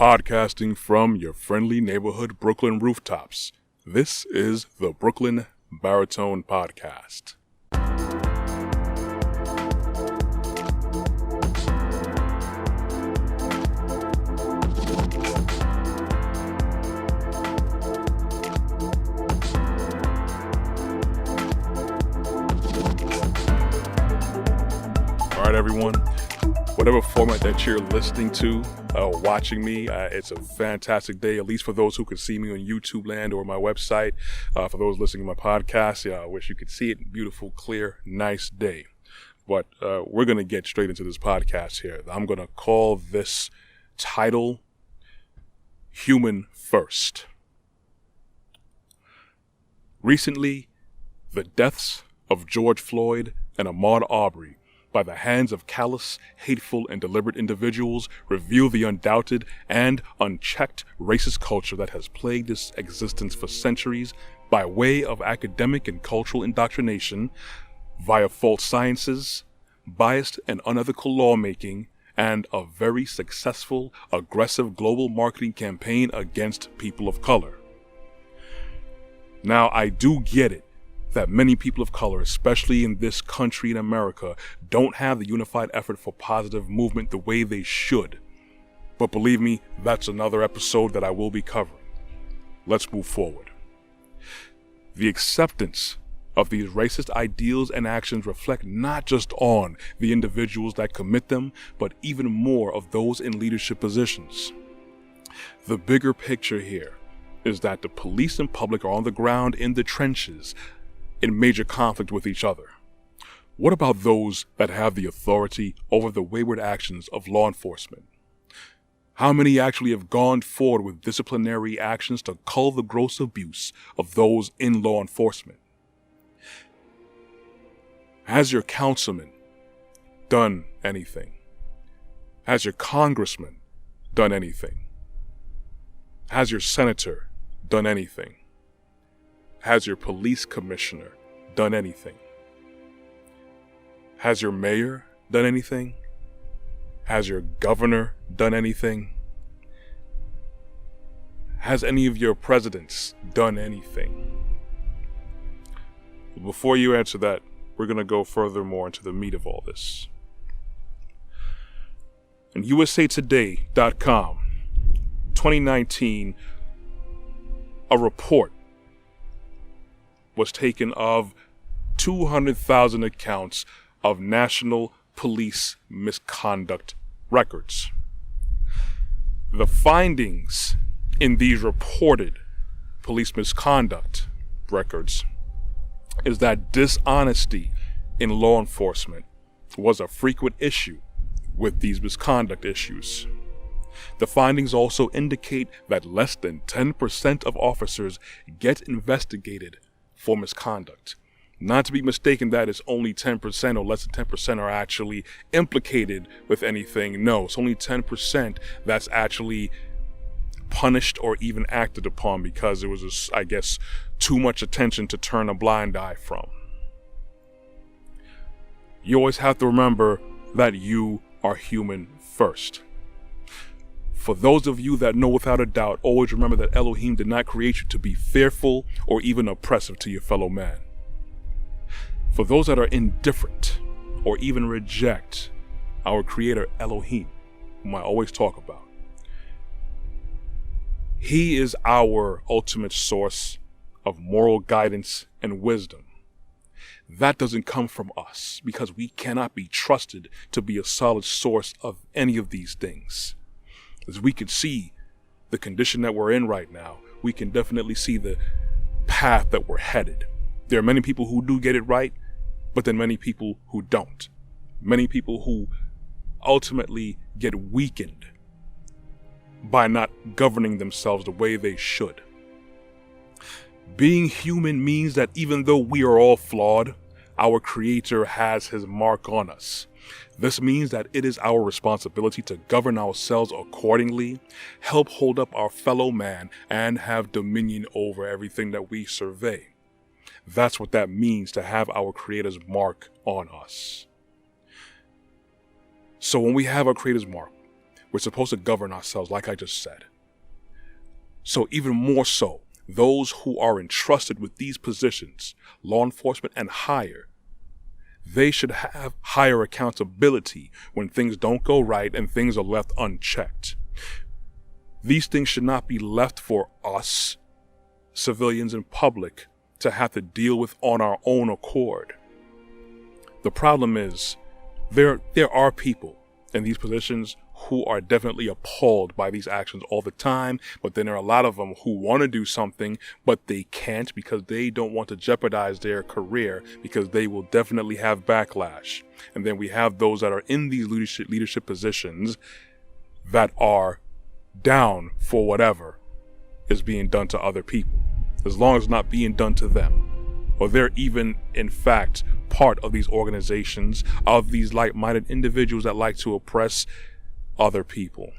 Podcasting from your friendly neighborhood Brooklyn rooftops, this is the Brooklyn Baritone Podcast. All right, everyone. Whatever format that you're listening to or watching me, it's a fantastic day, at least for those who can see me on YouTube land or my website. For those listening to my podcast, I wish you could see it. Beautiful, clear, nice day. But we're going to get straight into this podcast here. I'm going to call this title Human First. Recently, the deaths of George Floyd and Ahmaud Arbery by the hands of callous, hateful, and deliberate individuals reveal the undoubted and unchecked racist culture that has plagued its existence for centuries by way of academic and cultural indoctrination, via false sciences, biased and unethical lawmaking, and a very successful, aggressive global marketing campaign against people of color. Now, I do get it that many people of color, especially in this country in America, don't have the unified effort for positive movement the way they should. But believe me, that's another episode that I will be covering. Let's move forward. The acceptance of these racist ideals and actions reflect not just on the individuals that commit them, but even more of those in leadership positions. The bigger picture here is that the police and public are on the ground in the trenches, in major conflict with each other. What about those that have the authority over the wayward actions of law enforcement? How many actually have gone forward with disciplinary actions to cull the gross abuse of those in law enforcement? Has your councilman done anything? Has your congressman done anything? Has your senator done anything? Has your police commissioner done anything? Has your mayor done anything? Has your governor done anything? Has any of your presidents done anything? Before you answer that, we're going to go furthermore into the meat of all this. In USAtoday.com, 2019, a report was taken of 200,000 accounts of national police misconduct records. The findings in these reported police misconduct records is that dishonesty in law enforcement was a frequent issue with these misconduct issues. The findings also indicate that less than 10% of officers get investigated for misconduct. Not to be mistaken that it's only 10% or less than 10% are actually implicated with anything. No, it's only 10% that's actually punished or even acted upon because it was, I guess, too much attention to turn a blind eye from. You always have to remember that you are human first. For those of you that know without a doubt, always remember that Elohim did not create you to be fearful or even oppressive to your fellow man. For those that are indifferent or even reject our creator Elohim, whom I always talk about, he is our ultimate source of moral guidance and wisdom. That doesn't come from us because we cannot be trusted to be a solid source of any of these things. As we can see the condition that we're in right now, we can definitely see the path that we're headed. There are many people who do get it right, but then many people who don't. Many people who ultimately get weakened by not governing themselves the way they should. Being human means that even though we are all flawed, our Creator has His mark on us. This means that it is our responsibility to govern ourselves accordingly, help hold up our fellow man, and have dominion over everything that we survey. That's what that means to have our Creator's mark on us. So when we have our Creator's mark, We're supposed to govern ourselves, like I just said. So even more so, those who are entrusted with these positions, law enforcement and higher, they should have higher accountability when things don't go right and things are left unchecked. These things should not be left for us, civilians and public, to have to deal with on our own accord. The problem is, there are people in these positions who are definitely appalled by these actions all the time, but then there are a lot of them who want to do something, but they can't because they don't want to jeopardize their career because they will definitely have backlash. And then we have those that are in these leadership positions that are down for whatever is being done to other people, as long as it's not being done to them. Or they're even, in fact, part of these organizations, of these like-minded individuals that like to oppress other people.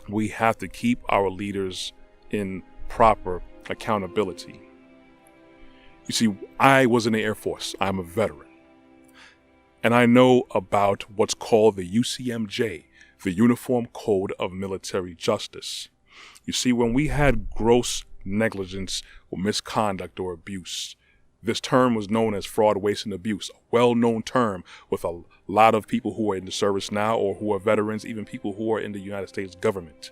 We have to keep our leaders in proper accountability. You see, I was in the Air Force. I'm a veteran. And I know about what's called the UCMJ, the Uniform Code of Military Justice. You see, when we had gross negligence or misconduct or abuse, this term was known as fraud, waste, and abuse, a well-known term with a lot of people who are in the service now or who are veterans, even people who are in the United States government.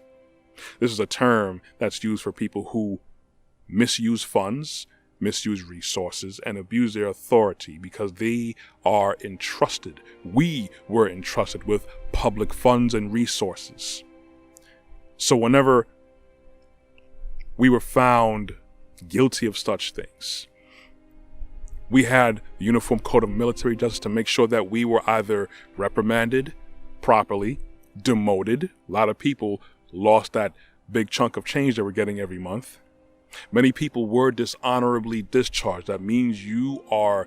This is a term that's used for people who misuse funds, misuse resources, and abuse their authority because they are entrusted. We were entrusted with public funds and resources. So whenever we were found guilty of such things, we had the Uniform Code of Military Justice to make sure that we were either reprimanded properly, demoted. A lot of people lost that big chunk of change they were getting every month. Many people were dishonorably discharged. That means you are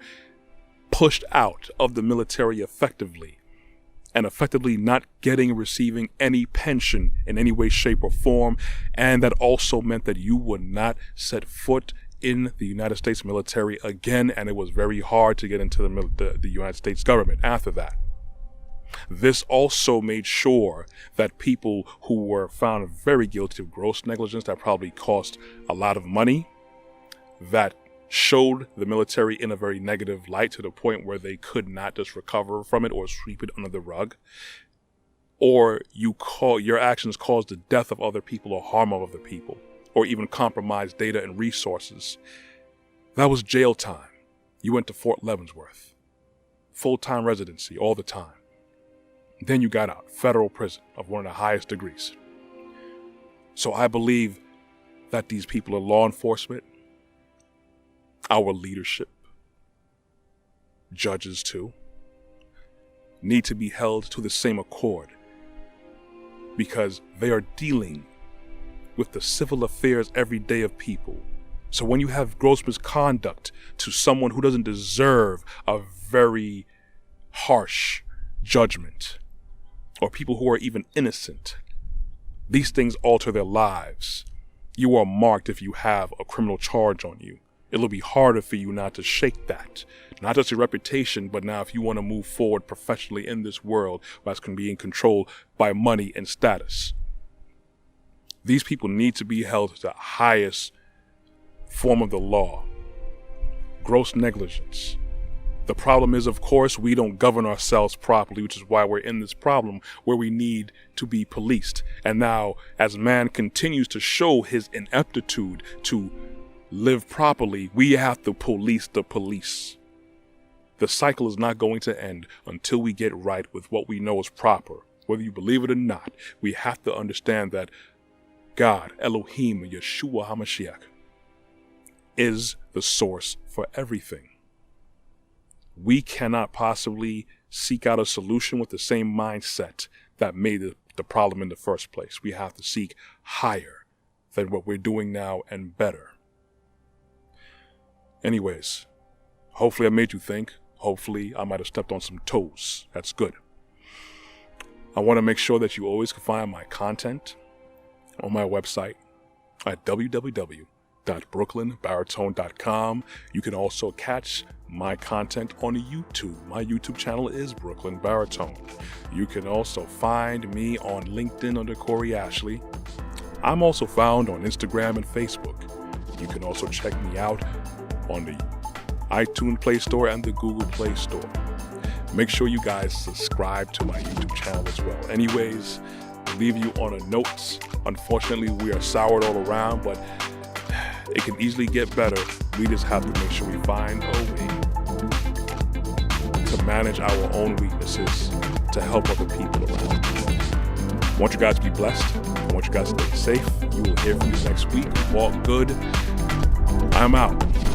pushed out of the military effectively, and effectively not getting or receiving any pension in any way, shape, or form. And that also meant that you would not set foot in the United States military again, and it was very hard to get into the United States government after that. This also made sure that people who were found very guilty of gross negligence that probably cost a lot of money, that showed the military in a very negative light to the point where they could not just recover from it or sweep it under the rug, or your actions caused the death of other people or harm of other people, or even compromise data and resources. That was jail time. You went to Fort Leavenworth. Full-time residency all the time. Then you got out, federal prison of one of the highest degrees. So I believe that these people in law enforcement, our leadership, judges too, need to be held to the same accord because they are dealing with the civil affairs every day of people. So when you have gross misconduct to someone who doesn't deserve a very harsh judgment, or people who are even innocent, these things alter their lives. You are marked if you have a criminal charge on you. It'll be harder for you now to shake that. Not just your reputation, but now if you want to move forward professionally in this world, that's going to be in control by money and status. These people need to be held to the highest form of the law. Gross negligence. The problem is, of course, we don't govern ourselves properly, which is why we're in this problem where we need to be policed. And now, as man continues to show his ineptitude to live properly, we have to police the police. The cycle is not going to end until we get right with what we know is proper. Whether you believe it or not, we have to understand that God, Elohim, Yeshua HaMashiach, is the source for everything. We cannot possibly seek out a solution with the same mindset that made the problem in the first place. We have to seek higher than what we're doing now and better. Anyways, hopefully I made you think. Hopefully I might have stepped on some toes. That's good. I want to make sure that you always can find my content on my website at www.inescapable.com. www.brooklynbaritone.com. You can also catch my content on YouTube. My YouTube channel is Brooklyn Baritone. You can also find me on LinkedIn under Corey Ashley. I'm also found on Instagram and Facebook. You can also check me out on the iTunes Play Store and the Google Play Store. Make sure you guys subscribe to my YouTube channel as well. Anyways, leave you on a note. Unfortunately, we are soured all around, but it can easily get better. We just have to make sure we find a way to manage our own weaknesses to help other people around. I want you guys to be blessed. I want you guys to stay safe. You will hear from me next week. Walk good. I'm out.